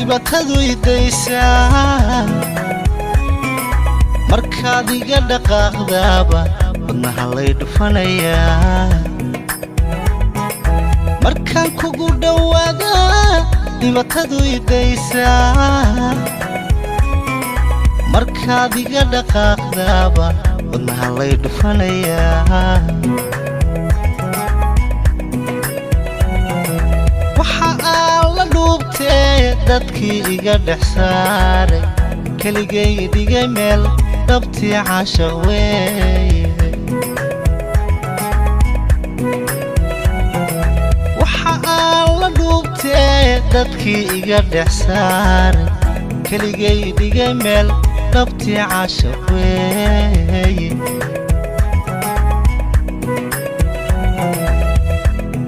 dhibaatadu idaysaa markaad iga dhaqaaqdaaba wadnaha lay dhufanayaa markaan kugu dhawaada dhibaatadu idaysaa markaad iga dhaqaaqdaaba wadnaha lay dhufanayaa waxa aan la dhuubtee dadkii iga dhex saaray keligay dhigay meel dhabtii caashaq weeye waxa aan la dhuubtee dadkii iga dhex saaray keligay dhigay meel dhabtii caashaq weeye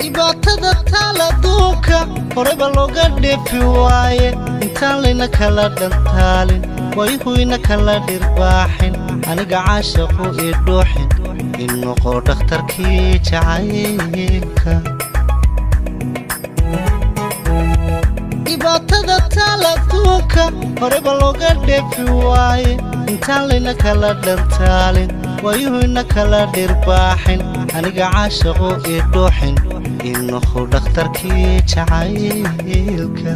dhibaatada taal adduunka horeba looga dheefi waaye intaan layna kala dhantaalin wayhuyna kala dhirbaaxin aniga caashaqu ii dhuuxin in noqo dhakhtarkii jacaylka dhibaatada taal adduunka horeba looga dheefi waaye intaan layna kala dhantaalin wayhuyna kala dhirbaaxin aniga caashaqu ii dhuuxin in noqo dhakhtarkii jacaylka